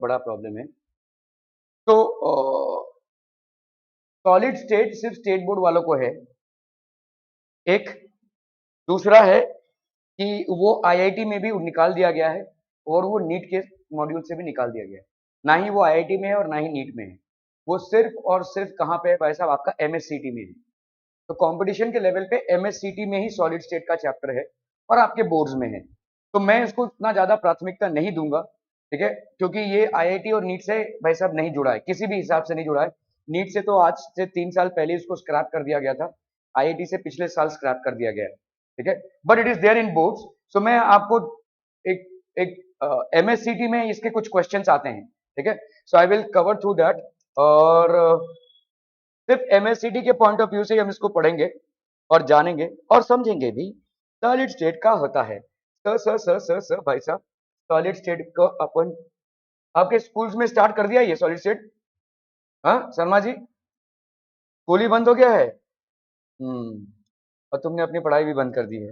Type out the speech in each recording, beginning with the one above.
बड़ा प्रॉब्लम है। तो सॉलिड स्टेट सिर्फ स्टेट बोर्ड वालों को है एक। दूसरा है कि वो आईआईटी में भी निकाल दिया गया है और वो नीट के मॉड्यूल से भी निकाल दिया गया है। ना ही वो आईआईटी में है और ना ही नीट में है। वो सिर्फ और सिर्फ कहाँ पे है भाई साहब, आपका एमएससीटी में है। तो कंपटीशन के लेवल पे एमएससीटी में ही सॉलिड स्टेट का चैप्टर है और आपके बोर्ड्स में है। तो मैं इसको इतना ज्यादा प्राथमिकता नहीं दूंगा, ठीक है, क्योंकि ये आईआईटी और नीट से भाई साहब नहीं जुड़ा है, किसी भी हिसाब से नहीं जुड़ा है। नीट से तो आज से 3 साल पहले इसको स्क्रैप कर दिया गया था, आईआईटी से पिछले साल स्क्रैप कर दिया गया है, ठीक है, but it is there in boards. So मैं आपको एक एक एमएससीटी में इसके कुछ क्वेश्चंस आते हैं, ठीक है, so I will cover through that. और सिर्फ एमएससीटी के पॉइंट ऑफ व्यू से हम इसको पढ़ेंगे और जानेंगे और समझेंगे भी सॉलिड स्टेट का होता है। सर भाई साहब, सॉलिड स्टेट को अपन आपके स्कूल्स में स्टार्ट कर दिया ये सॉलिड स्टेट? हाँ शर्मा जी, स्कूल ही बंद हो गया है। और तुमने अपनी पढ़ाई भी बंद कर दी है।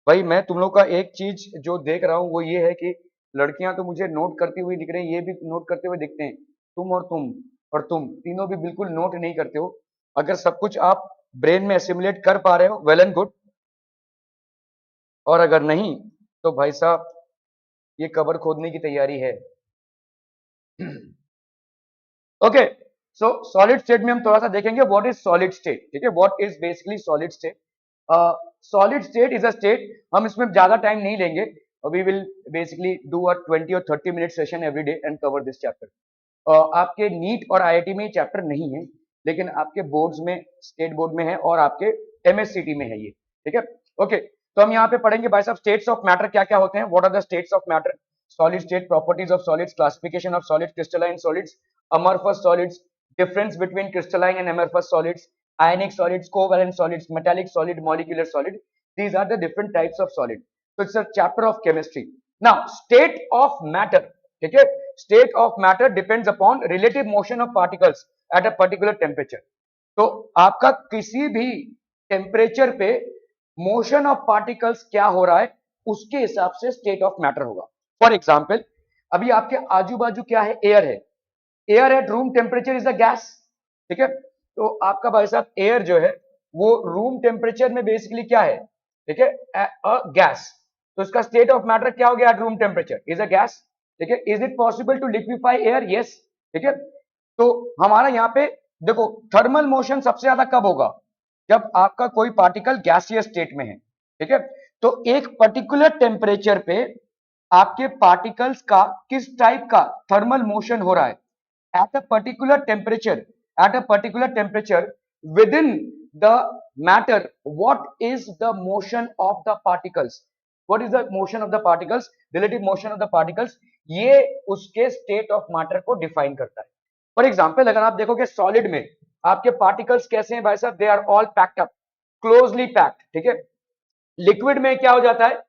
भाई मैं तुम लोग का एक चीज जो देख रहा हूँ वो ये है कि लड़कियां तो मुझे नोट करती हुई दिख रही हैं, ये भी नोट करते हुए दिखते हैं। तुम तीनों भी बिल्कुल नोट नहीं करते हो। अगर सब कुछ आप ब्रेन में एसिमुलेट कर पा रहे हो, वेल एंड गुड। और अगर नहीं तो भाई साहब ये कबर खोदने की तैयारी है। ओके, सो सॉलिड स्टेट में हम थोड़ा सा देखेंगे व्हाट इज सॉलिड स्टेट, ठीक है, what is basically solid state. Solid state is a state, हम इसमें ज्यादा टाइम नहीं लेंगे, we will basically do a 20 और 30 minute session every day and cover this chapter. आपके नीट और आईआईटी में चैप्टर नहीं है, लेकिन आपके बोर्ड्स में, स्टेट बोर्ड में है और आपके एमएससीटी में है ये, ठीक है। ओके, तो हम यहाँ पे पढ़ेंगे भाई साहब स्टेट्स ऑफ मैटर क्या क्या होते हैं, what are the states of matter, solid state, properties of solids, classification of solid, crystalline solids, amorphous solids, difference between crystalline and amorphous solids, ionic solids, covalent solids, metallic solid, molecular solid. These are the different types of solid. So it's a chapter of chemistry. Now, state of matter. ठीक है, state of matter depends upon relative motion of particles at a particular temperature. तो आपका किसी भी temperature पे motion of particles क्या हो रहा है उसके हिसाब से स्टेट ऑफ मैटर होगा। फॉर एग्जाम्पल, अभी आपके आजू बाजू क्या है, एयर है, air at room temperature is a gas, ठीक है। तो आपका भाई साहब एयर जो है वो रूम टेम्परेचर में बेसिकली क्या है, ठीक है, गैस। तो इसका स्टेट ऑफ मैटर क्या हो गया, at room temperature is a gas, ठीक है। Is it possible to liquefy air? Yes, ठीक है। तो हमारा यहाँ पे देखो थर्मल मोशन सबसे ज्यादा कब होगा, जब आपका कोई पार्टिकल गैसियस स्टेट में है, ठीक है। तो एक पर्टिकुलर टेम्परेचर पे आपके पार्टिकल्स का किस टाइप का थर्मल मोशन हो रहा है, at a particular temperature, at a particular temperature within the matter, what is the motion of the particles, what is the motion of the particles, relative motion of the particles, ये उसके state of matter को define करता है। For example अगर आप देखोगे solid में आपके पार्टिकल्स कैसे हैं भाई साहब, they are all packed up, closely packed, ठीक है। लिक्विड में क्या हो जाता है,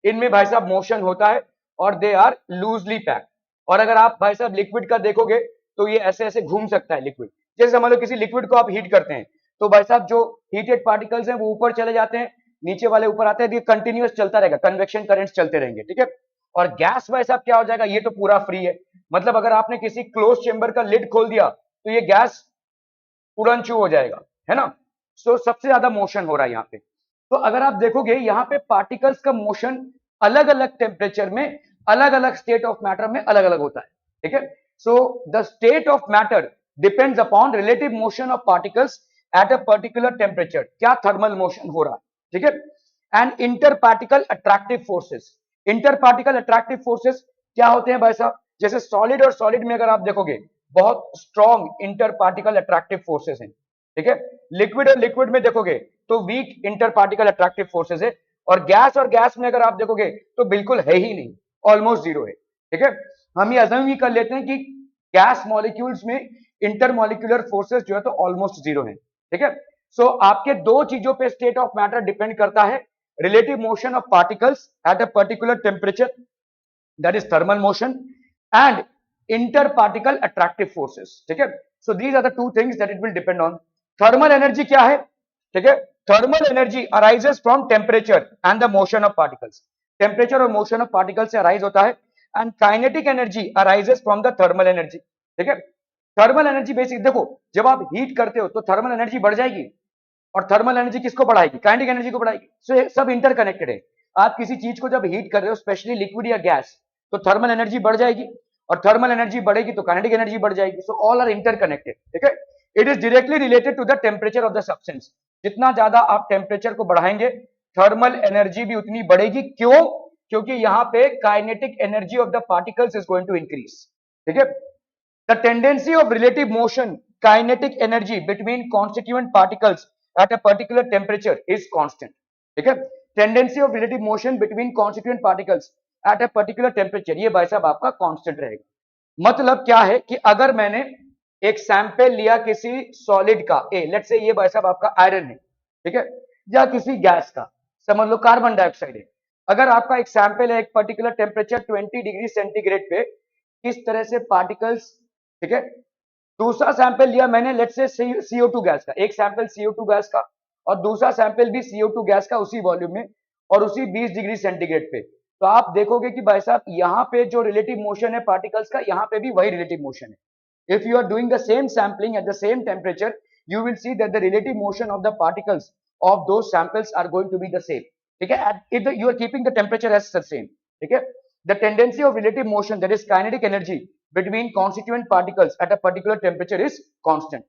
इनमें भाई साहब मोशन होता है और दे आर लूजली पैक्ड। और अगर आप भाई साहब लिक्विड का देखोगे तो ये ऐसे ऐसे घूम सकता है लिक्विड। जैसे मान लो किसी लिक्विड को आप हीट करते हैं तो भाई साहब जो हीटेड पार्टिकल्स हैं वो ऊपर चले जाते हैं, नीचे वाले ऊपर आते हैं, कंटिन्यूअस चलता रहेगा, कन्वेक्शन करंट्स चलते रहेंगे, ठीक है। और गैस भाई साहब क्या हो जाएगा, ये तो पूरा फ्री है, मतलब अगर आपने किसी क्लोज चेंबर का लिड खोल दिया तो ये गैस उड़नछू हो जाएगा, है ना। सो सबसे ज्यादा मोशन हो रहा है यहाँ पे। तो अगर आप देखोगे यहाँ पे पार्टिकल्स का मोशन अलग अलग टेम्परेचर में, अलग अलग स्टेट ऑफ मैटर में अलग अलग होता है, ठीक है। So the state of matter depends upon relative motion of particles at a particular temperature, क्या थर्मल मोशन हो रहा है, ठीक है। And inter particle attractive forces, inter particle attractive forces क्या होते हैं भाई साहब, जैसे सॉलिड और सॉलिड में अगर आप देखोगे बहुत strong inter particle attractive forces हैं, ठीक है। लिक्विड और लिक्विड में देखोगे तो weak inter particle attractive forces है, और गैस में अगर आप देखोगे तो बिल्कुल है ही नहीं, ऑलमोस्ट जीरो है, ठीक है। हम ये अज्यूम ही कर लेते हैं कि गैस मॉलिक्यूल्स में इंटर मॉलिक्यूलर फोर्सेस जो है तो ऑलमोस्ट जीरो है, ठीक है। सो आपके दो चीजों पे स्टेट ऑफ मैटर डिपेंड करता है, relative motion of particles at a particular temperature, that is thermal motion, and inter particle attractive forces, ठीक है। So these are the two things that it will depend on. Thermal energy क्या है, ठीक है, thermal energy arises from temperature and the motion of particles, temperature और motion of particle से arise होता है। And kinetic energy arises from the thermal energy. ठीक है, थर्मल एनर्जी बेसिक देखो, जब आप हीट करते हो तो थर्मल एनर्जी बढ़ जाएगी, और थर्मल एनर्जी किसको बढ़ाएगी, काइनेटिक एनर्जी को बढ़ाएगी। सो ये सब इंटरकनेक्टेड है। आप किसी चीज को जब हीट कर रहे हो, स्पेशली लिक्विड या गैस, तो थर्मल एनर्जी बढ़ जाएगी, और थर्मल एनर्जी बढ़ेगी तो काइनेटिक एनर्जी बढ़ जाएगी। So all are interconnected. ठीक है, it is directly related to the temperature of the substance. जितना ज्यादा आप टेम्परेचर को बढ़ाएंगे, थर्मल एनर्जी भी उतनी बढ़ेगी। क्यों? क्योंकि यहाँ पे kinetic energy of the particles is going to increase. ठीक है, the tendency of relative motion, kinetic energy between constituent particles at a particular temperature is constant। ठीक है, tendency of relative motion between constituent particles at a particular temperature, ये भाई साहब आपका constant रहेगा। मतलब क्या है कि अगर मैंने एक सैंपल लिया किसी सॉलिड का, ए लेट्स से ये भाई साहब आपका आयरन है, ठीक है, या किसी गैस का, समझ लो कार्बन डाइऑक्साइड है। अगर आपका एक सैंपल है एक पर्टिकुलर टेम्परेचर 20 डिग्री सेंटीग्रेड पे, किस तरह से पार्टिकल्स, ठीक है, दूसरा सैंपल लिया मैंने लेट्स से CO2 गैस का, एक सैंपल CO2 गैस का और दूसरा सैंपल भी CO2 गैस का उसी वॉल्यूम में और उसी 20 डिग्री सेंटीग्रेड पे, तो आप देखोगे कि भाई साहब यहाँ पे जो रिलेटिव मोशन है पार्टिकल्स का, यहाँ पे भी वही रिलेटिव मोशन है। If you are doing the same sampling at the same temperature, you will see that the relative motion of the particles of those samples are going to be the same। ठीक है, if you are keeping the temperature as the same। ठीक है, the tendency of relative motion, that is kinetic energy between constituent particles at a particular temperature is constant।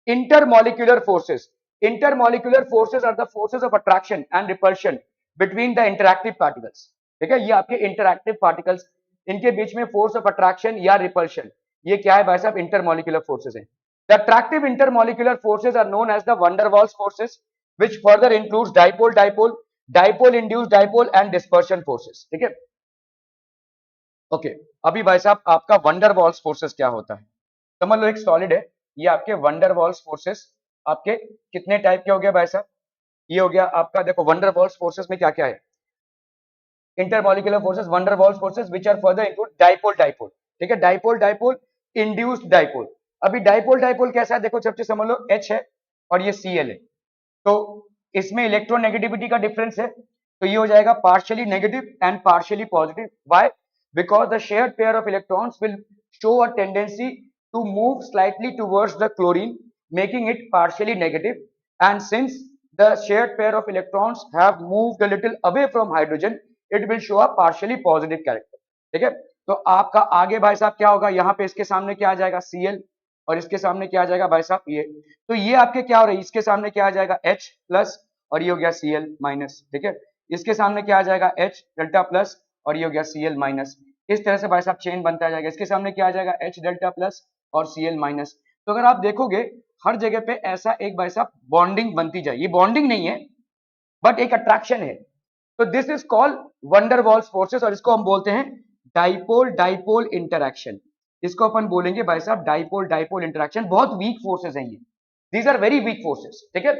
Intermolecular forces, intermolecular forces are the forces of attraction and repulsion between the interactive particles। ठीक है, ये आपके interactive particles, इनके बीच में force of attraction या repulsion, ये क्या है भाई साहब, intermolecular forces है। The attractive intermolecular forces are known as the van der Waals forces, which further includes dipole-dipole, dipole-induced dipole and dispersion forces। ठीक है, ओके। अभी भाई साहब आपका van der Waals forces क्या होता है, समझ लो एक सॉलिड है, ये आपके van der Waals forces आपके कितने टाइप के हो गए भाई साहब, ये हो गया आपका, देखो van der Waals forces में क्या क्या है, intermolecular forces, van der Waals forces which are further include dipole dipole। ठीक है, डाइपोल डाइपोल, इंड्यूस्ड डाइपोल। अभी डाइपोल डाइपोल कैसा है, देखो सबसे समझ लो H है और ये Cl है, तो इसमें इलेक्ट्रोनेगेटिविटी का डिफरेंस है, तो ये हो जाएगा partially negative and partially positive. Why? Because the shared pair of electrons will show a tendency to move slightly towards the chlorine, making it partially negative, and since the shared pair of electrons have moved a little away from hydrogen, it will show a partially positive character। ठीक है, तो आपका आगे भाई साहब क्या होगा, यहाँ पे इसके सामने क्या आ जाएगा Cl, और इसके सामने क्या आ जाएगा भाई साहब ये, तो ये आपके क्या हो रही है, इसके सामने क्या आ जाएगा H प्लस और ये हो गया Cl माइनस। ठीक है, इसके सामने क्या आ जाएगा H डेल्टा प्लस और ये हो गया Cl माइनस। इस तरह से भाई साहब चेन बनता जाएगा, इसके सामने क्या आ जाएगा H डेल्टा प्लस और Cl माइनस। तो अगर आप देखोगे हर जगह पे ऐसा एक भाई साहब बॉन्डिंग बनती जाए, ये बॉन्डिंग नहीं है बट एक अट्रैक्शन है, तो this is called van der Waals forces, और इसको हम बोलते हैं डाइपोल डाइपोल इंटरैक्शन। इसको अपन बोलेंगे भाई साहब डाइपोल डाइपोल इंटरैक्शन। बहुत वीक फोर्सेस हैं ये, these are very weak forces. ठीक है,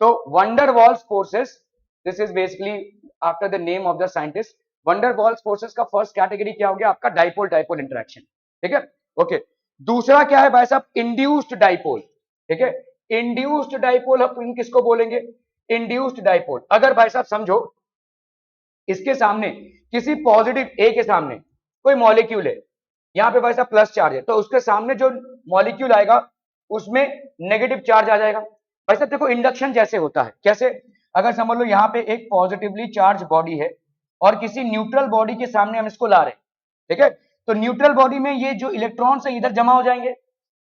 तो van der Waals forces, this is basically after the name of the scientist. van der Waals forces का फर्स्ट कैटेगरी क्या हो गया आपका, डाइपोल डाइपोल इंटरैक्शन। ठीक है, ओके। दूसरा क्या है भाई साहब, इंड्यूस्ड डाइपोल। ठीक है, इंड्यूस्ड डाइपोल हम किसको बोलेंगे, इंड्यूस्ड डाइपोल। अगर भाई साहब समझो इसके सामने किसी पॉजिटिव ए के सामने कोई मॉलिक्यूल है, यहाँ पे भाई साहब प्लस चार्ज है, तो उसके सामने जो मॉलिक्यूल आएगा उसमें नेगेटिव चार्ज आ जाएगा। भाई साहब देखो इंडक्शन जैसे होता है, कैसे, अगर समझ लो यहाँ पे एक पॉजिटिवली चार्ज बॉडी है और किसी न्यूट्रल बॉडी के सामने हम इसको ला रहे हैं, ठीक है, तो न्यूट्रल बॉडी में ये जो इलेक्ट्रॉन्स है इधर जमा हो जाएंगे,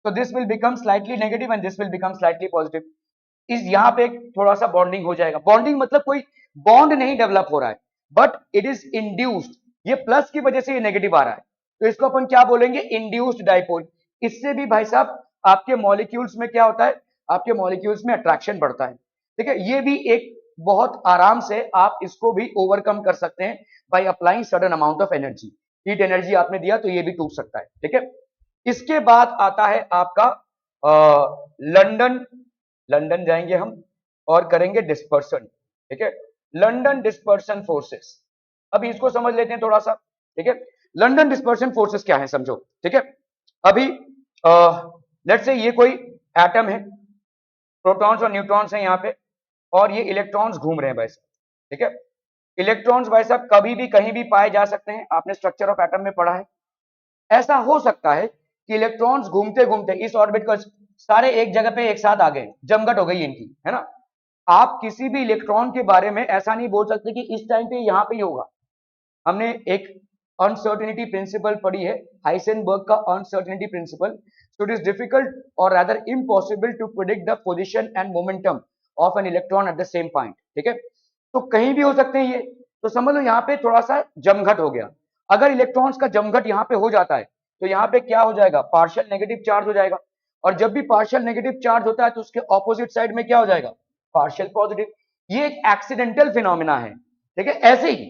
तो this will become slightly negative and this will become slightly positive. इस यहाँ पे एक थोड़ा सा बॉन्डिंग हो जाएगा। बॉन्डिंग मतलब कोई बॉन्ड नहीं डेवलप हो रहा है बट इट इज इंड्यूस्ड, ये प्लस की वजह से ये नेगेटिव आ रहा है, तो इसको अपन क्या बोलेंगे, इंड्यूस्ड डाइपोल। इससे भी भाई साहब आपके मॉलिक्यूल्स में क्या होता है, आपके मॉलिक्यूल्स में अट्रैक्शन बढ़ता है। ठीक है, ये भी एक बहुत आराम से आप इसको भी ओवरकम कर सकते हैं by applying sudden amount of energy. Heat energy आपने दिया तो ये भी टूट सकता है। ठीक है, इसके बाद आता है आपका लंदन, लंदन जाएंगे हम और करेंगे डिस्पर्सन। ठीक है, लंदन डिस्पर्सन फोर्सेस, अभी इसको समझ लेते हैं थोड़ा सा। ठीक है, लंदन डिस्पर्सन फोर्सेस क्या है समझो। ठीक है, अभी लेट्स से ये कोई एटम है, प्रोटॉन्स और न्यूट्रॉन्स हैं यहाँ पे, और ये इलेक्ट्रॉन्स घूम रहे हैं वैसे। ठीक है, इलेक्ट्रॉन्स भाई साहब कभी भी कहीं भी पाए जा सकते हैं, आपने स्ट्रक्चर ऑफ एटम में पढ़ा है। ऐसा हो सकता है कि इलेक्ट्रॉन्स घूमते घूमते इस ऑर्बिट को सारे एक जगह पे एक साथ आ गए, जमघट हो गई इनकी, है ना। आप किसी भी इलेक्ट्रॉन के बारे में ऐसा नहीं बोल सकते कि इस टाइम पे यहां पे ही होगा। हमने एक अनसर्टेनिटी प्रिंसिपल पढ़ी है, हाइसेनबर्ग का uncertainty principle. So it is difficult और rather impossible to predict the position and momentum of an electron at the same point, ठीक है। तो कहीं भी हो सकते हैं ये, तो समझ लो यहाँ पे थोड़ा सा जमघट हो गया। अगर इलेक्ट्रॉन्स का जमघट यहाँ पे हो जाता है तो यहाँ पे क्या हो जाएगा, पार्शियल नेगेटिव चार्ज हो जाएगा। और जब भी पार्शियल नेगेटिव चार्ज होता है तो उसके ऑपोजिट साइड में क्या हो जाएगा, पार्शियल पॉजिटिव। ये एक एक्सीडेंटल फिनोमिना है, ठीक है। ऐसे ही,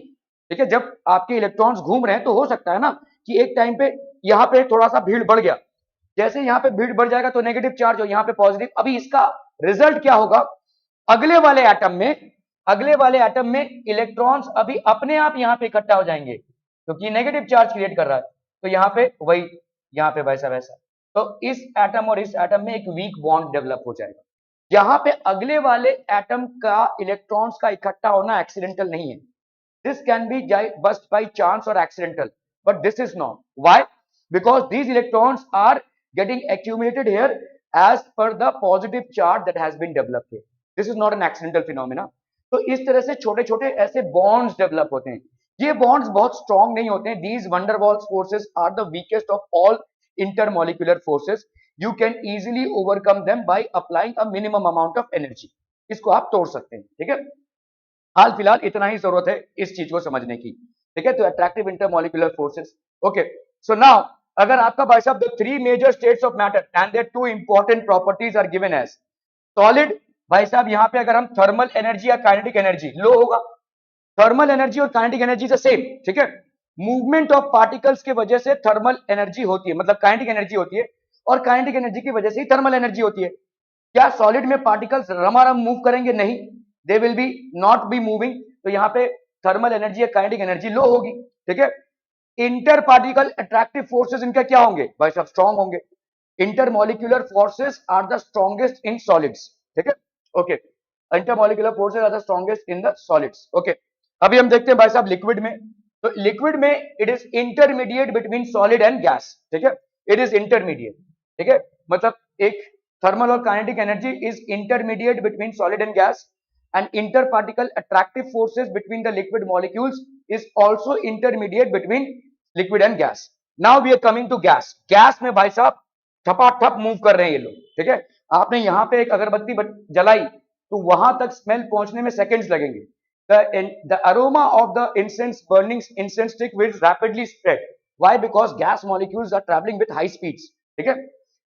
ठीक है, जब आपके इलेक्ट्रॉन्स घूम रहे हैं तो हो सकता है ना कि एक टाइम पे यहाँ पे थोड़ा सा भीड़ बढ़ गया, जैसे यहाँ पे भीड़ बढ़ जाएगा तो नेगेटिव चार्ज हो, यहाँ पे पॉजिटिव। अभी इसका रिजल्ट क्या होगा, अगले वाले एटम में, अगले वाले एटम में इलेक्ट्रॉन्स अभी अपने आप यहाँ पे इकट्ठा हो जाएंगे क्योंकि नेगेटिव चार्ज क्रिएट कर रहा है। तो यहाँ पे वही, यहाँ पे वैसा वैसा, तो इस एटम और इस एटम में एक वीक बॉन्ड डेवलप हो जाएगा। यहाँ पे अगले वाले एटम का इलेक्ट्रॉन्स का इकट्ठा होना एक्सीडेंटल नहीं है। This can be just by chance or accidental, but this is not. Why? Because these electrons are getting accumulated here as per the positive charge that has been developed here. This is not an accidental phenomena. तो इस तरह से छोटे छोटे ऐसे bonds develop होते हैं। ये bonds बहुत strong नहीं होते हैं। These van der Waals forces are the weakest of all intermolecular forces. You can easily overcome them by applying a minimum amount of energy. इसको आप तोड़ सकते हैं, ठीक है। हाल फिलहाल इतना ही जरूरत है इस चीज को समझने की, ठीक है। तो attractive intermolecular forces, okay. So now अगर आपका भाई साहब the three major states of matter and their two important properties are given as solid, भाई साहब यहाँ पे अगर हम थर्मल एनर्जी या काइनेटिक एनर्जी, लो होगा। थर्मल एनर्जी और काइनेटिक एनर्जी से सेम, ठीक है। मूवमेंट ऑफ पार्टिकल्स की वजह से थर्मल एनर्जी होती है, मतलब काइनेटिक एनर्जी होती है, और काइनेटिक एनर्जी की वजह से ही थर्मल एनर्जी होती है। क्या सॉलिड में पार्टिकल्स रमारम मूव करेंगे? नहीं, they will be not be moving. तो यहाँ पे थर्मल एनर्जी या काइनेटिक एनर्जी लो होगी, ठीक है। इंटर पार्टिकल अट्रैक्टिव फोर्सेस इनका क्या होंगे भाई साहब, स्ट्रॉन्ग होंगे। Intermolecular forces are the strongest in solids, ठीक है, okay. Intermolecular forces are the strongest in the solids, okay. अभी हम देखते हैं भाई साहब लिक्विड में। तो लिक्विड में it is intermediate between solid and gas, ठीक है। इट इज इंटरमीडिएट, ठीक है, मतलब एक thermal or kinetic energy is intermediate between solid and gas, and interparticle attractive forces between the liquid molecules is also intermediate between liquid and gas. Now we are coming to gas. gas में भाई साहब ठपाठप move कर रहे हैं ये लोग, ठीक है। आपने यहाँ पे एक अगरबत्ती जलाई तो वहां तक स्मेल पहुंचने में सेकंड्स लगेंगे। the aroma of the incense burning incense stick will rapidly spread. Why? Because gas molecules are traveling with high speeds, ठीक है।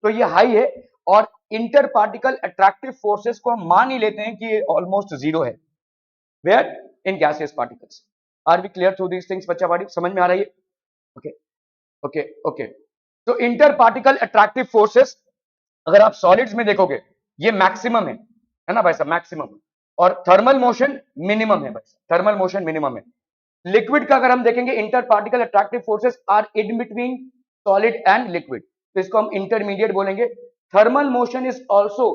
तो ये हाई है, और इंटर पार्टिकल अट्रैक्टिव फोर्सेस को हम मान ही लेते हैं कि ये ऑलमोस्ट जीरो है where in gaseous particles. Are we clear through these things? बच्चा पार्टी समझ में आ रही है? Okay okay okay. तो इंटर पार्टिकल अट्रैक्टिव फोर्सेस अगर आप सॉलिड्स में देखोगे ये मैक्सिमम है ना भाई साहब, मैक्सिमम। और थर्मल मोशन मिनिमम है भाई साहब, थर्मल मोशन मिनिमम है। लिक्विड का अगर हम देखेंगे inter particle attractive forces are in between solid and liquid, तो इसको हम इंटरमीडिएट बोलेंगे। Thermal motion is also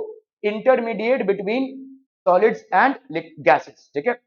intermediate between solids and gases, ठीक है।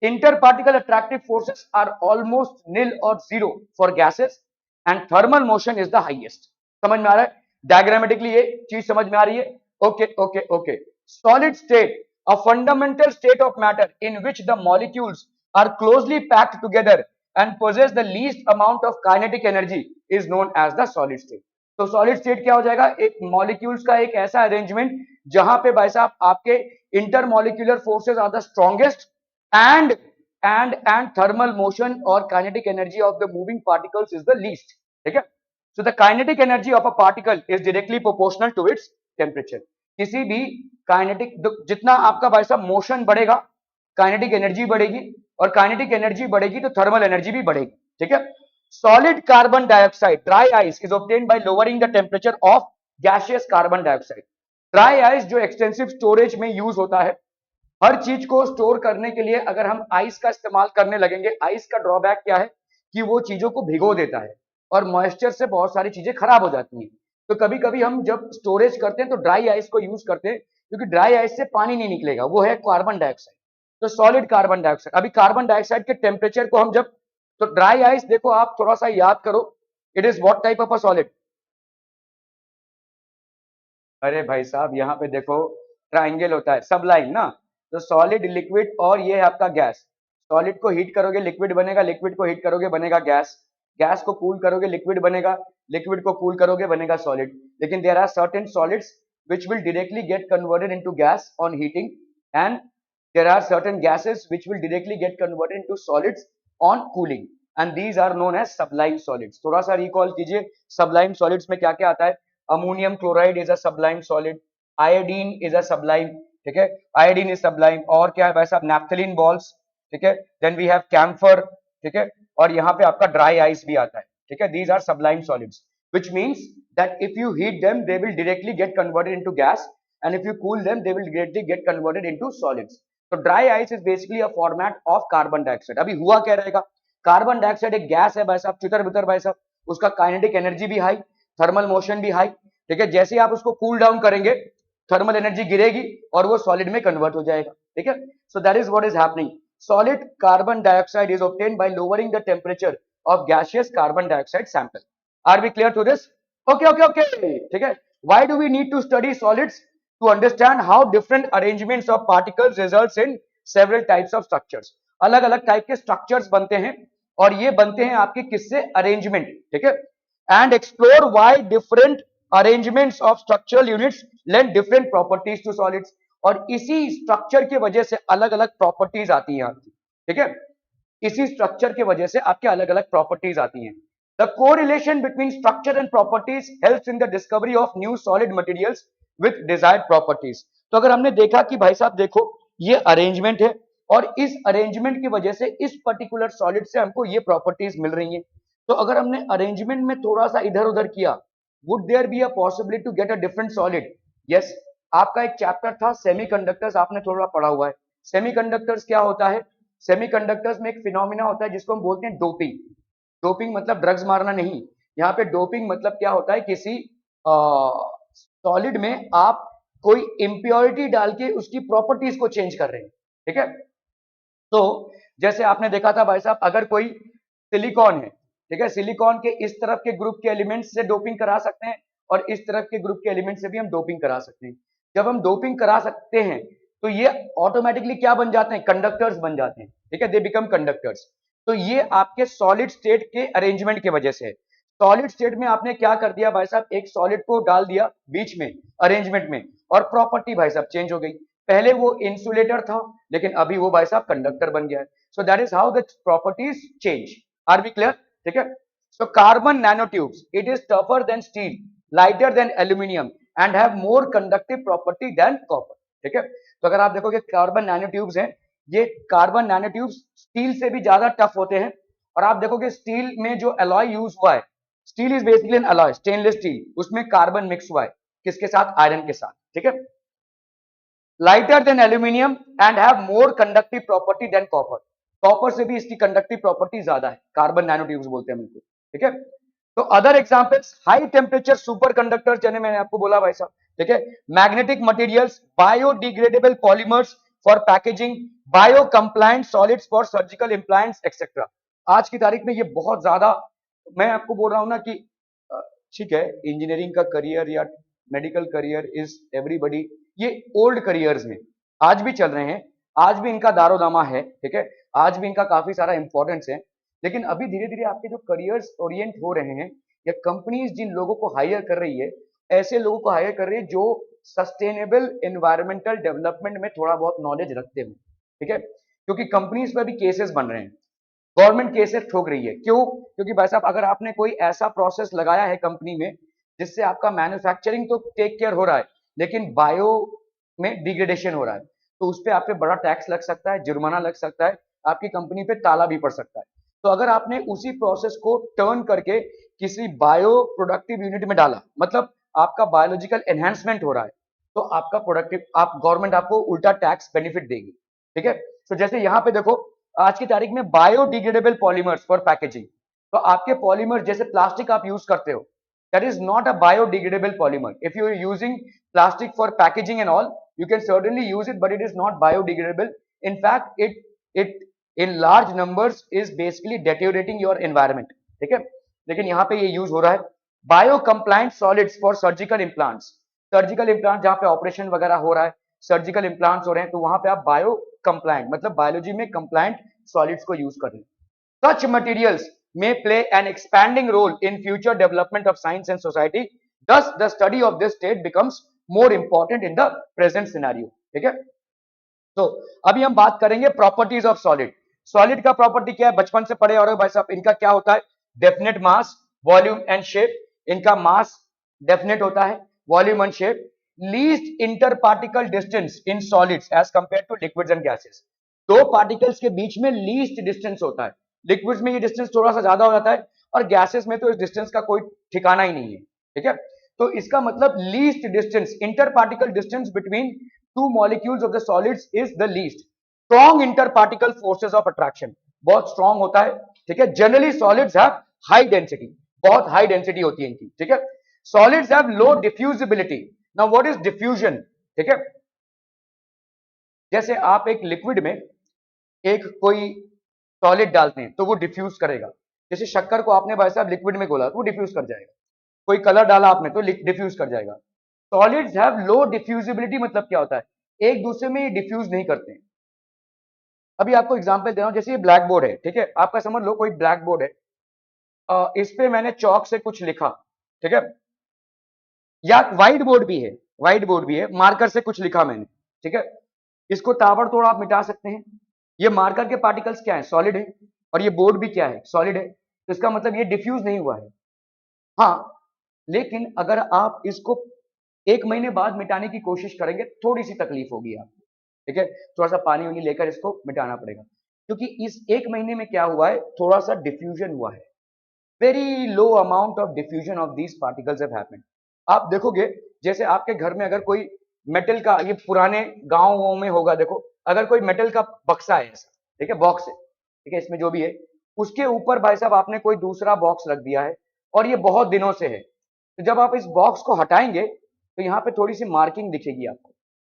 Interparticle attractive forces are almost nil और zero for gases and thermal motion is the highest. समझ में आ रहा है? डायग्रामेटिकली ये चीज समझ में आ रही है? Okay okay okay. Solid state, a fundamental state of matter in which the molecules are closely packed together and possess the least amount of kinetic energy is known as the solid state. तो solid state क्या हो जाएगा? एक molecules का एक ऐसा arrangement जहां पे भाई साहब आपके intermolecular forces are the strongest and thermal motion or kinetic energy of the moving particles is the least, ठीक है। So the kinetic energy of a particle is directly proportional to its temperature. किसी भी kinetic, जितना आपका भाई साहब motion बढ़ेगा kinetic energy बढ़ेगी, और काइनेटिक एनर्जी बढ़ेगी तो थर्मल एनर्जी भी बढ़ेगी, ठीक है। Solid carbon dioxide, dry ice is obtained by lowering the temperature of gaseous carbon dioxide. Dry ice जो एक्सटेंसिव स्टोरेज में यूज होता है, हर चीज को स्टोर करने के लिए अगर हम आइस का इस्तेमाल करने लगेंगे, आइस का ड्रॉबैक क्या है कि वो चीजों को भिगो देता है और मॉइस्चर से बहुत सारी चीजें खराब हो जाती हैं। तो कभी कभी हम जब स्टोरेज करते हैं तो ड्राई आइस को यूज करते हैं, क्योंकि ड्राई आइस से पानी नहीं निकलेगा, वो है कार्बन डाइऑक्साइड। तो सॉलिड कार्बन डाइऑक्साइड, अभी कार्बन डाइऑक्साइड के टेम्परेचर को हम जब, तो ड्राई आइस देखो आप थोड़ा सा याद करो, it is what type of a solid? अरे भाई साहब यहाँ पे देखो ट्राइंगल होता है, सबलाइन ना। तो सॉलिड, लिक्विड और ये है आपका गैस। सॉलिड को हीट करोगे लिक्विड बनेगा, लिक्विड को हीट करोगे बनेगा गैस, गैस को कूल करोगे लिक्विड बनेगा, लिक्विड को कूल करोगे बनेगा सॉलिड। लेकिन there are certain solids which will directly get converted into gas on heating, and there are certain gases which will directly get converted into solids on cooling, and these are known as sublime solids। थोड़ा सा recall कीजिए sublime solids में क्या क्या आता है। Ammonium chloride is a sublime solid, iodine is a sublime, ठीक है, आयोडीन इज सब्लाइम। और क्या है भाई साहब, नैप्थलीन बॉल्स, ठीक है, देन वी हैव कैम्फर, ठीक है, और यहाँ पे आपका ड्राई आइस भी आता है, ठीक है, these are sublime solids, which means that if you heat them they will directly get converted into gas, and if you cool them they will directly get converted into solids। तो dry ice is basically a format of carbon dioxide। अभी हुआ क्या रहेगा, carbon dioxide एक gas है भाई साहब, चितर बितर भाई साहब, उसका काइनेटिक एनर्जी भी हाई, थर्मल मोशन भी हाई, ठीक है, जैसे ही आप उसको कूल डाउन करेंगे थर्मल एनर्जी गिरेगी और वो सॉलिड में कन्वर्ट हो जाएगा, ठीक है। So that is what is happening. Solid carbon dioxide is obtained by lowering the temperature of gaseous carbon dioxide sample. Are we clear to this? Okay okay okay, ठीक है। Why do we need to study solids? To understand how different arrangements of particles results in several types of structures. अलग अलग type के structures बनते हैं, और ये बनते हैं आपके किससे, अरेंजमेंट, ठीक है। And explore why different arrangements of structural units lend different properties to solids. और इसी स्ट्रक्चर की वजह से अलग अलग प्रॉपर्टीज आती हैं आपकी, ठीक है, इसी स्ट्रक्चर की वजह से आपके अलग अलग प्रॉपर्टीज आती हैं। The correlation between structure and properties helps in the discovery of new solid materials with desired properties. तो अगर हमने देखा कि भाई साहब देखो ये अरेंजमेंट है, और इस अरेंजमेंट की वजह से इस पर्टिकुलर सॉलिड से हमको ये प्रॉपर्टीज मिल रही हैं, तो अगर हमने अरेंजमेंट में थोड़ा सा इधर उधर किया, would there be a possibility to get a different solid? Yes. आपका एक चैप्टर था सेमीकंडक्टर्स, आपने थोड़ा पढ़ा हुआ है। सेमीकंडक्टर्स क्या होता है? सेमीकंडक्टर्स में एक फिनोमिना होता है जिसको हम बोलते हैं डोपिंग। डोपिंग मतलब ड्रग्स मारना नहीं, यहाँ पे डोपिंग मतलब क्या होता है, किसी सॉलिड में आप कोई इम्प्योरिटी डाल के उसकी प्रॉपर्टीज को चेंज कर रहे हैं, ठीक है। तो जैसे आपने देखा था भाई साहब, अगर कोई सिलिकॉन है, ठीक है, सिलिकॉन के इस तरफ के ग्रुप के एलिमेंट्स से डोपिंग करा सकते हैं, और इस तरफ के ग्रुप के एलिमेंट से भी हम डोपिंग करा सकते हैं। जब हम डोपिंग करा सकते हैं तो ये ऑटोमेटिकली क्या बन जाते हैं, कंडक्टर्स बन जाते हैं, ठीक है, दे बिकम कंडक्टर्स। तो ये आपके सॉलिड स्टेट के अरेंजमेंट की वजह से है। सॉलिड स्टेट में आपने क्या कर दिया भाई साहब, एक सॉलिड को डाल दिया बीच में अरेंजमेंट में, और प्रॉपर्टी भाई साहब चेंज हो गई। पहले वो इंसुलेटर था, लेकिन अभी वो भाई साहब कंडक्टर बन गया है। So that is how the properties change. Are we clear? ठीक है। So carbon nanotubes, it is tougher than steel, lighter than aluminium, and have more conductive property than copper, ठीक है। तो अगर आप देखोगे कार्बन नैनोट्यूब्स हैं, ये कार्बन नैनोट्यूब्स स्टील से भी ज्यादा टफ होते हैं। और आप देखोगे स्टील में जो अलॉय यूज हुआ है, steel is basically N alloy, stainless steel, उसमें कार्बन मिक्स हुआ है, किसके साथ, आयरन के साथ, ठीक है। Lighter than aluminium and have more conductive property than copper, copper से भी इसकी कंडक्टिव प्रॉपर्टी ज्यादा है, कार्बन नैनोट्यूब्स बोलते हैं इनको, ठीक है। तो other examples, high temperature superconductors, जैसे मैंने आपको बोला भाई साहब, ठीक है, magnetic materials, biodegradable polymers for packaging, bio compliant solids for surgical implants etcetera. आज की तारीख में ये बहुत ज्यादा, मैं आपको बोल रहा हूं ना कि ठीक है, इंजीनियरिंग का करियर या मेडिकल करियर इज एवरीबडी, ये ओल्ड करियर्स में आज भी चल रहे हैं, आज भी इनका दारोदामा है, ठीक है, आज भी इनका काफी सारा इंपॉर्टेंस है। लेकिन अभी धीरे धीरे आपके जो करियर्स ओरिएंट हो रहे हैं, या कंपनीज जिन लोगों को हायर कर रही है, ऐसे लोगों को हायर कर रही है जो सस्टेनेबल एनवायरमेंटल डेवलपमेंट में थोड़ा बहुत नॉलेज रखते हो, ठीक है। क्योंकि कंपनीज पर भी केसेस बन रहे हैं, गवर्नमेंट केसेस ठोक रही है, क्यों? क्योंकि भाई साहब अगर आपने कोई ऐसा प्रोसेस लगाया है कंपनी में जिससे आपका मैन्युफैक्चरिंग तो टेक केयर हो रहा है, लेकिन बायो में डिग्रेडेशन हो रहा है, तो उस पर आप पे बड़ा टैक्स लग सकता है, जुर्माना लग सकता है, आपकी कंपनी पे ताला भी पड़ सकता है। तो अगर आपने उसी प्रोसेस को टर्न करके किसी बायो प्रोडक्टिव यूनिट में डाला, मतलब आपका बायोलॉजिकल एनहेंसमेंट हो रहा है, तो आपका प्रोडक्टिव, आप गवर्नमेंट आपको उल्टा टैक्स बेनिफिट देगी, ठीक है। तो जैसे यहाँ पे देखो, आज की तारीख में बायोडिग्रेडेबल पॉलीमर्स फॉर पैकेजिंग, तो आपके पॉलीमर जैसे प्लास्टिक आप यूज करते हो, that is not a biodegradable polymer. If you are using plastic for packaging and all, you can certainly use it, but it is not biodegradable. In fact it in large numbers is basically deteriorating your environment, ठीक है। लेकिन यहाँ पे ये use हो रहा है bio compliant solids for surgical implants. Surgical implant जहाँ पे ऑपरेशन वगैरह हो रहा है, सर्जिकल इम्प्लांट्स हो रहे हैं, तो वहां पे आप बायो कंप्लायंट मतलब बायोलॉजी में कंप्लायंट सॉलिड्स को यूज कर रहे हैं। सच materials may play an expanding role in future development of science and society. Thus, the study of this state becomes more important in the present scenario. ठीक है, तो अभी हम बात करेंगे प्रॉपर्टीज ऑफ सॉलिड। सॉलिड का प्रॉपर्टी क्या है, बचपन से पढ़े और भाई साहब, इनका क्या होता है, definite mass, volume and shape. इनका मास डेफिनेट होता है, volume and shape. Least inter particle distance in solids as compare to liquids and gases. दो पार्टिकल्स के बीच में लीस्ट डिस्टेंस होता है। लिक्विड्स में ये डिस्टेंस थोड़ा सा ज्यादा हो जाता है और गैसेस में तो इस डिस्टेंस का कोई ठिकाना ही नहीं है, ठीक है। तो इसका मतलब least distance, inter particle distance between two molecules of the solids is the least. Strong inter particle forces of attraction, बहुत स्ट्रॉन्ग होता है, ठीक है। Generally solids have high density, बहुत हाई डेंसिटी होती है इनकी, ठीक है। Solids have low diffusibility. Now what is diffusion, ठीक है। जैसे आप एक लिक्विड में एक कोई सॉलिड डालते हैं तो वो डिफ्यूज करेगा। जैसे शक्कर को आपने भाई साहब लिक्विड में घोला तो वो डिफ्यूज कर जाएगा। कोई कलर डाला आपने तो डिफ्यूज कर जाएगा। सॉलिड्स हैव लो डिफ्यूजिबिलिटी, मतलब क्या होता है, एक दूसरे में ये डिफ्यूज नहीं करते हैं। अभी आपको एग्जांपल दे रहा हूं, जैसे ये ब्लैक बोर्ड है, ठीक है, आपका समझ लो कोई ब्लैक बोर्ड है, इस पे मैंने चौक से कुछ लिखा, ठीक है, या व्हाइट बोर्ड भी है, व्हाइट बोर्ड भी है, मार्कर से कुछ लिखा मैंने, ठीक है। इसको ताबड़तोड़ आप मिटा सकते हैं। ये मार्कर के पार्टिकल्स क्या है, सॉलिड है, और ये बोर्ड भी क्या है, सॉलिड है, तो इसका मतलब ये डिफ्यूज नहीं हुआ है। हाँ, लेकिन अगर आप इसको एक महीने बाद मिटाने की कोशिश करेंगे थोड़ी सी तकलीफ होगी आपको, ठीक है, थोड़ा सा पानी वानी लेकर इसको मिटाना पड़ेगा, क्योंकि इस एक महीने में क्या हुआ है, थोड़ा सा डिफ्यूजन हुआ है। Very low amount of diffusion of these particles have happened. आप देखोगे जैसे आपके घर में अगर कोई मेटल का, ये पुराने गांव में होगा, देखो अगर कोई मेटल का बक्सा है ऐसा, ठीक है, बॉक्स है, ठीक है, इसमें जो भी है, उसके ऊपर भाई साहब आपने कोई दूसरा बॉक्स रख दिया है और ये बहुत दिनों से है, तो जब आप इस बॉक्स को हटाएंगे तो यहाँ पे थोड़ी सी मार्किंग दिखेगी आपको,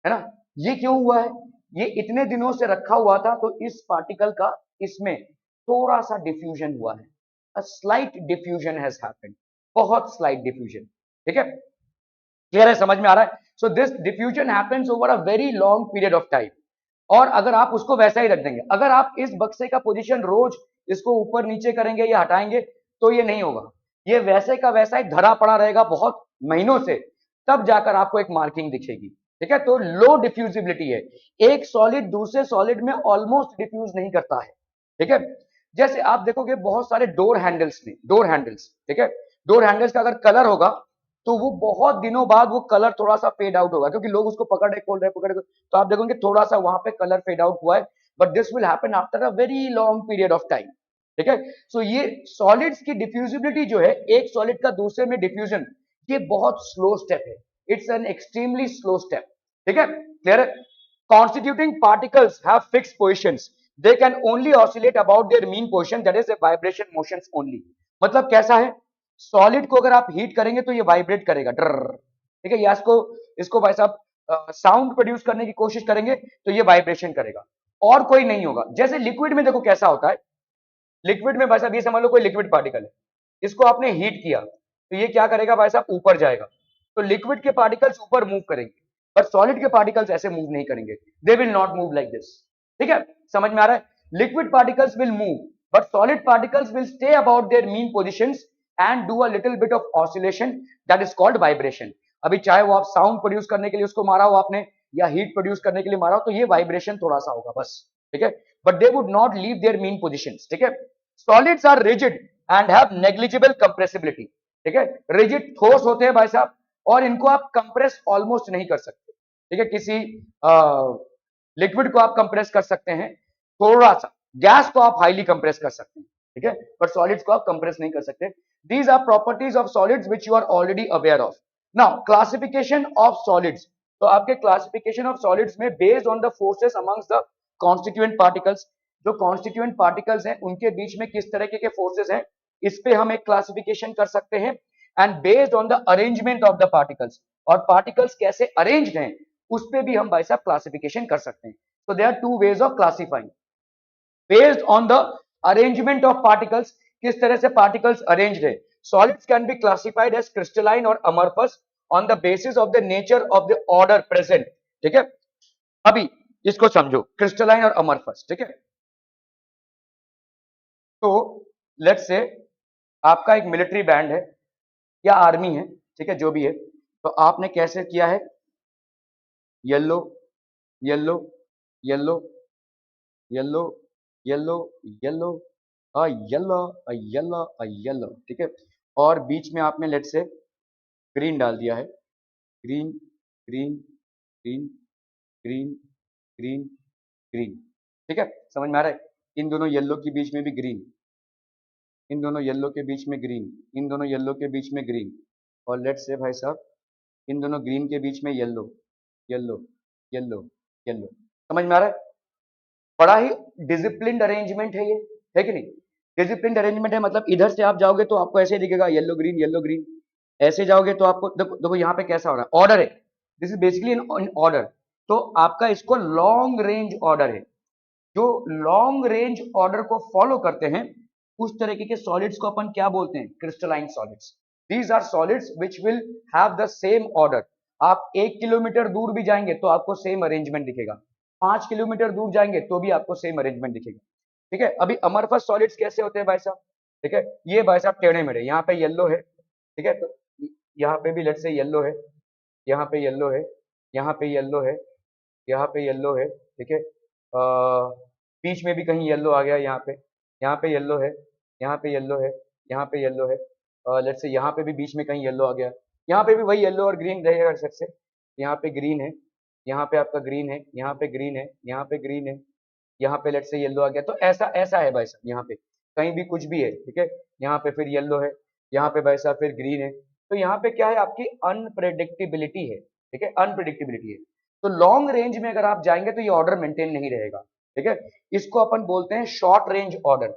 है ना। ये क्यों हुआ है, ये इतने दिनों से रखा हुआ था तो इस पार्टिकल का इसमें थोड़ा सा डिफ्यूजन हुआ है, a slight diffusion has happened, बहुत स्लाइट डिफ्यूजन, ठीक है, क्लियर है, समझ में आ रहा है। So this diffusion happens over a very long period of time. और अगर आप उसको वैसा ही रख देंगे, अगर आप इस बक्से का पोजीशन रोज इसको ऊपर नीचे करेंगे या हटाएंगे तो ये नहीं होगा, ये वैसे का वैसा ही धरा पड़ा रहेगा बहुत महीनों से, तब जाकर आपको एक मार्किंग दिखेगी, ठीक है। तो लो डिफ्यूजिबिलिटी है, एक सॉलिड दूसरे सॉलिड में ऑलमोस्ट डिफ्यूज नहीं करता है, ठीक है। जैसे आप देखोगे बहुत सारे डोर हैंडल्स में, डोर हैंडल्स, ठीक है, डोर हैंडल्स का अगर कलर होगा तो वो बहुत दिनों बाद वो कलर थोड़ा सा फेड आउट होगा, क्योंकि लोग उसको पकड़ रहे, खोल रहे, पकड़ रहे, तो आप देखोगे थोड़ा सा वहां पे कलर फेड आउट हुआ है, but this will happen after a very long period of time, ठीक है। सो ये सॉलिड्स की डिफ्यूजिबिलिटी जो है, एक सॉलिड का दूसरे में डिफ्यूजन, ये बहुत स्लो स्टेप है, it's an extremely slow step, ठीक है, क्लियर है। Constituting particles have fixed positions. They can only oscillate about their mean position, that is a vibration motions only. मतलब कैसा है, सॉलिड को अगर आप हीट करेंगे तो ये वाइब्रेट करेगा, डर, ठीक है, या इसको भाई साहब साउंड प्रोड्यूस करने की कोशिश करेंगे तो ये वाइब्रेशन करेगा, और कोई नहीं होगा। जैसे लिक्विड में देखो कैसा होता है, लिक्विड में भाई साहब ये समझ लो कोई लिक्विड पार्टिकल है, इसको आपने हीट किया तो ये क्या करेगा भाई साहब, ऊपर जाएगा, तो लिक्विड के पार्टिकल्स ऊपर मूव करेंगे, पर सॉलिड के पार्टिकल्स ऐसे मूव नहीं करेंगे, they will not move like this, ठीक है, समझ में आ रहा है। Liquid particles will move but solid particles will stay about their mean positions and do a little bit of oscillation, that is called vibration. अभी चाहे वो आप साउंड प्रोड्यूस करने के लिए उसको मारा हो आपने, या हीट प्रोड्यूस करने के लिए मारा हो, तो ये वाइब्रेशन थोड़ा सा होगा बस, ठीक है, but they would not leave their mean positions, ठीक है। Solids are rigid and have negligible compressibility, ठीक है, रिजिड ठोस होते हैं भाई साहब, और इनको आप कंप्रेस ऑलमोस्ट नहीं कर सकते, ठीक है। किसी लिक्विड को आप कंप्रेस कर सकते हैं थोड़ा सा, गैस को आप हाईली कंप्रेस कर सकते हैं, ठीक है, पर सॉलिड्स को आप कंप्रेस नहीं कर सकते। These are properties of solids which you are already aware of. Now classification of solids, तो आपके क्लासिफिकेशन ऑफ सॉलिड्स में based on the forces amongst the constituent particles, जो कॉन्स्टिट्यूएंट पार्टिकल्स हैं उनके बीच में किस तरह के फोर्सेस हैं, इस पे हम एक क्लासिफिकेशन कर सकते हैं। And based on the arrangement of the particles, और पार्टिकल्स कैसे अरेंज्ड हैं उस पे भी हम भाई साहब क्लासिफिकेशन कर सकते हैं। So there are two ways of classifying based on the arrangement of particles. किस तरह से particles arranged है. Solids can be classified as crystalline or amorphous on the basis of the nature of the order present. ठीक है, अभी इसको समझो, crystalline और amorphous. ठीक है, तो लेट्स से आपका एक मिलिट्री बैंड है या आर्मी है, ठीक है, जो भी है, तो आपने कैसे किया है, yellow yellow yellow yellow yellow yellow yellow yellow yellow, ठीक है, और बीच में आपने लेट से ग्रीन डाल दिया है, green green green green green green, ठीक है, समझ में आ रहा है. इन दोनों येलो के बीच में भी ग्रीन, इन दोनों येलो के बीच में ग्रीन, इन दोनों येलो के बीच में ग्रीन, और लेट्स से भाई साहब इन दोनों ग्रीन के बीच में येलो येलो येलो येलो. समझ में आ रहा है. बड़ा ही डिसिप्लिन्ड अरेंजमेंट है ये, है कि नहीं. डिसिप्लिन्ड अरेंजमेंट है मतलब इधर से आप जाओगे तो आपको ऐसे दिखेगा येलो ग्रीन, ऐसे जाओगे तो आपको देखो देखो यहाँ पे कैसा हो रहा है, ऑर्डर है. This is basically in order. तो आपका इसको लॉन्ग रेंज ऑर्डर है. जो लॉन्ग रेंज ऑर्डर को फॉलो करते हैं उस तरीके के सॉलिड्स को अपन क्या बोलते हैं, crystalline solids. These are solids which will have the same order. आप 1 किलोमीटर दूर भी जाएंगे तो आपको सेम अरेंजमेंट दिखेगा, 5 किलोमीटर दूर जाएंगे तो भी आपको सेम अरेंजमेंट दिखेगा. ठीक है, अभी अमरफस सॉलिड्स कैसे होते हैं भाई साहब. ठीक है, ये भाई साहब टेढ़े मेढ़े, यहाँ पे येलो है, ठीक है, तो यहाँ पे भी लेट से येलो है, यहाँ पे येलो है, यहाँ पे येलो है, यहाँ पे येलो है, ठीक है, बीच में भी कहीं येलो आ गया, यहाँ पे येलो है, यहाँ पे येलो है, यहाँ पे येलो है, लेट से यहाँ पे भी बीच में कहीं येलो आ गया, यहाँ पे भी वही येलो और ग्रीन रहेगा सर से. यहाँ पे ग्रीन है, यहाँ पे आपका ग्रीन है, यहाँ पे ग्रीन है, यहाँ पे ग्रीन है, यहाँ पे लेट से येलो आ गया. तो ऐसा ऐसा है भाई साहब, यहाँ पे कहीं भी कुछ भी है, ठीक है, यहाँ पे फिर येलो है, यहाँ पे भाई साहब फिर ग्रीन है. तो यहाँ पे क्या है, आपकी अनप्रेडिक्टेबिलिटी है, ठीक है, अनप्रेडिक्टेबिलिटी है. तो लॉन्ग रेंज में अगर आप जाएंगे तो ये ऑर्डर मेंटेन नहीं रहेगा. ठीक है, इसको अपन बोलते हैं short range order.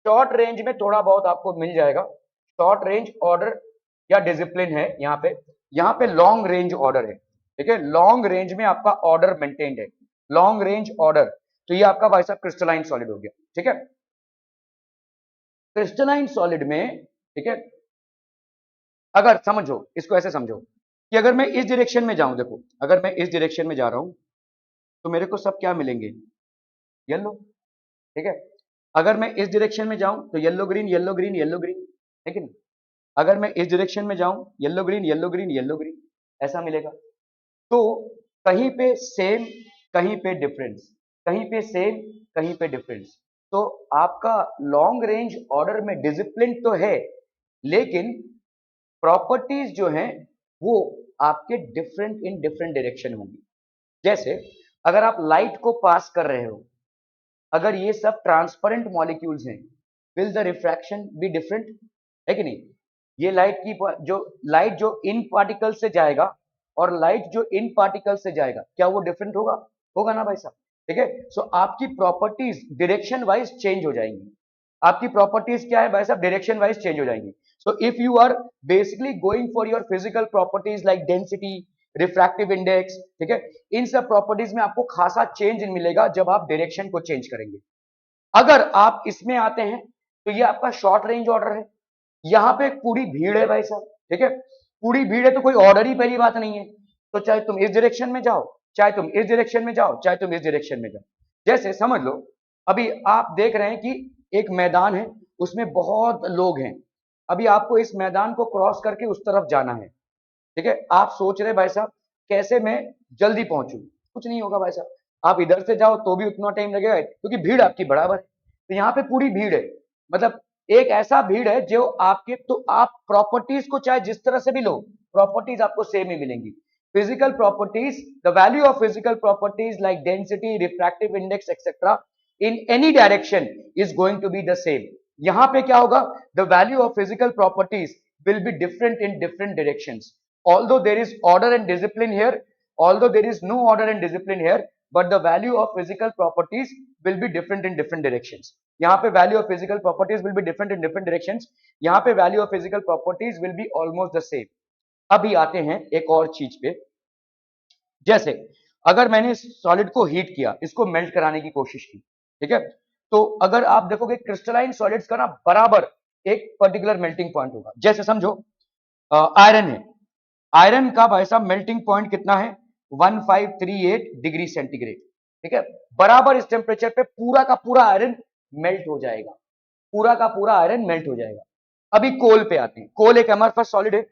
Short range में थोड़ा बहुत आपको मिल जाएगा, शॉर्ट रेंज ऑर्डर या डिसिप्लिन है यहाँ पे लॉन्ग रेंज ऑर्डर है. ठीक है, लॉन्ग रेंज में आपका ऑर्डर मेंटेन्ड है, लॉन्ग रेंज ऑर्डर. तो ये आपका भाई साहब क्रिस्टलाइन सॉलिड हो गया. ठीक है, क्रिस्टलाइन सॉलिड में, ठीक है, अगर समझो इसको ऐसे समझो कि अगर मैं इस डायरेक्शन में जाऊं, देखो अगर मैं इस डायरेक्शन में जा रहा हूं तो मेरे को सब क्या मिलेंगे, येलो. ठीक है, अगर मैं इस डायरेक्शन में जाऊं तो yellow green yellow green yellow green, है कि नहीं. अगर मैं इस डायरेक्शन में जाऊं yellow green yellow green yellow green, ऐसा मिलेगा. तो कहीं पे सेम, कहीं पे डिफरेंस, कहीं पे सेम, कहीं पे डिफरेंस. तो आपका लॉन्ग रेंज ऑर्डर में डिसिप्लिन तो है, लेकिन प्रॉपर्टीज जो हैं वो आपके डिफरेंट इन डिफरेंट डायरेक्शन होंगी. जैसे अगर आप लाइट को पास कर रहे हो, अगर ये सब ट्रांसपेरेंट मॉलिक्यूल्स हैं, will the refraction be different, है कि नहीं. ये लाइट जो इन पार्टिकल से जाएगा और लाइट जो इन पार्टिकल से जाएगा, क्या वो डिफरेंट होगा, होगा ना भाई साहब. ठीक है, सो आपकी प्रॉपर्टीज डायरेक्शन वाइज चेंज हो जाएंगी. आपकी प्रॉपर्टीज क्या है भाई साहब, डायरेक्शन वाइज चेंज हो जाएंगी. So if you are basically going for your physical properties like density, refractive index, ठीक है, इन सब प्रॉपर्टीज में आपको खासा चेंज मिलेगा जब आप डायरेक्शन को चेंज करेंगे. अगर आप इसमें आते हैं तो ये आपका शॉर्ट रेंज ऑर्डर है. यहाँ पे पूरी भीड़ है भाई साहब, ठीक है, पूरी भीड़ है तो कोई ऑर्डर ही पहली बात नहीं है. तो चाहे तुम इस डायरेक्शन में जाओ, चाहे तुम इस डायरेक्शन में जाओ, चाहे तुम इस डायरेक्शन में जाओ. जैसे समझ लो अभी आप देख रहे हैं कि एक मैदान है, उसमें बहुत लोग हैं. अभी आपको इस मैदान को क्रॉस करके उस तरफ जाना है. ठीक है, आप सोच रहे भाई साहब कैसे मैं जल्दी पहुंचूं. कुछ नहीं होगा भाई साहब, आप इधर से जाओ तो भी उतना टाइम लगेगा क्योंकि भीड़ आपकी बराबर है. तो यहाँ पे पूरी भीड़ है, मतलब एक ऐसा भीड़ है जो आपके, तो आप प्रॉपर्टीज को चाहे जिस तरह से भी लो, प्रॉपर्टीज आपको सेम ही मिलेंगी. Physical properties, the value of physical properties like density, refractive index etcetera in any direction is going to be the same. यहाँ पे क्या होगा, the value of physical properties will be different in different directions. Although there is order and discipline here, although there is no order and discipline here, but the value of physical properties will be different in different directions. यहाँ पे value of physical properties will be different in different directions. यहाँ पे value of physical properties will be almost the same. अभी आते हैं एक और चीज पे, जैसे अगर मैंने सॉलिड को हीट किया, इसको मेल्ट कराने की कोशिश की, ठीक है, तो अगर आप देखोगे क्रिस्टलाइन सॉलिड्स का ना बराबर एक पर्टिकुलर मेल्टिंग पॉइंट होगा। जैसे समझो आयरन है, आयरन का भाई साहब मेल्टिंग पॉइंट कितना है 1538 डिग्री सेंटीग्रेड, ठीक है, बराबर इस टेम्परेचर पे पूरा का पूरा आयरन मेल्ट हो जाएगा, पूरा का पूरा आयरन मेल्ट हो जाएगा। अभी कोल पे आते हैं, कोल एक हमारे पास सॉलिड है,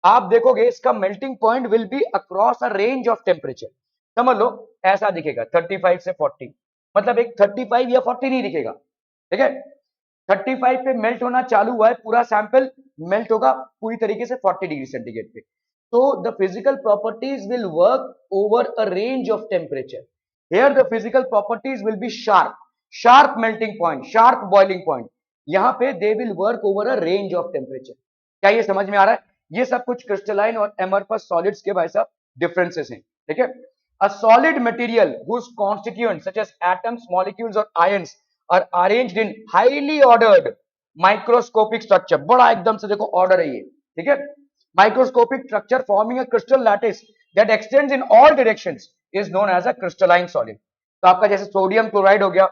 आप देखोगे इसका melting point will be across a range of temperature, समझ लो ऐसा दिखेगा 35 से 40, मतलब एक 35 या 40 नहीं दिखेगा, ठीक है, 35 पे मेल्ट होना चालू हुआ है, पूरा सैंपल मेल्ट होगा पूरी तरीके से 40 डिग्री सेंटीग्रेड पे। So the physical properties will work over a range of temperature. Here the physical properties will be sharp, sharp melting point, sharp boiling point. यहाँ पे they will work over a range of temperature. क्या ये समझ में आ रहा है? ये सब कुछ क्रिस्टलाइन और amorphous solids के भाई साहब differences हैं, ठीक है? A solid material whose constituents such as atoms, molecules or ions are arranged in highly ordered microscopic structure. बड़ा एकदम से देखो order है ये, ठीक है? Microscopic structure forming a crystal lattice that extends in all directions is known as a crystalline solid. तो आपका जैसे सोडियम क्लोराइड हो गया,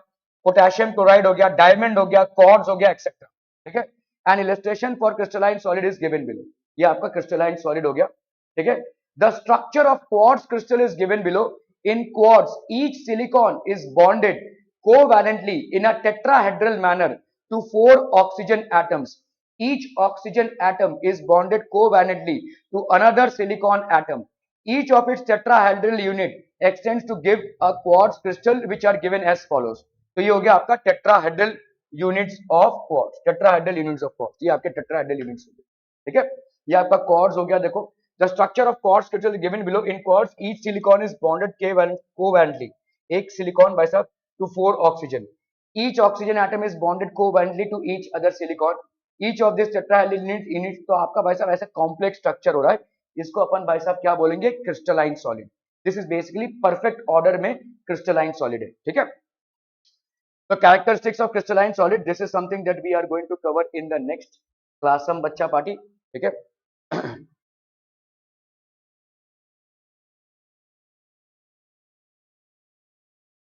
पोटेशियम क्लोराइड हो गया, डायमंड हो गया, क्वार्ट्ज हो गया, एक्सेट्रा, ठीक है। N illustration for crystalline solid is given below, ये आपका क्रिस्टलाइन सॉलिड हो गया, ठीक है। The structure of quartz crystal is given below. In quartz each silicon is bonded covalently in a tetrahedral manner to 4 oxygen atoms. Each oxygen atom is bonded covalently to another silicon atom. Each of its tetrahedral unit extends to give a quartz crystal which are given as follows. तो ये हो गया आपका tetrahedral units of quartz, tetrahedral units of quartz, ये आपके tetrahedral units हो गए, ठीक है। ये आपका quartz हो गया, देखो the structure of quartz crystal is given below. In quartz each silicon is bonded covalently, एक silicon भाई साहब to 4 oxygen. Each oxygen atom is bonded covalently to each other silicon. Each of this tetrahedral units, तो आपका भाई साहब ऐसा complex structure हो रहा है, इसको अपन भाई साहब क्या बोलेंगे, crystalline solid. This is basically perfect order में क्रिस्टलाइन सॉलिड है, ठीक है। तो characteristics of crystalline solid, this is something that we are going to cover in the next class, हम बच्चा पार्टी, ठीक है।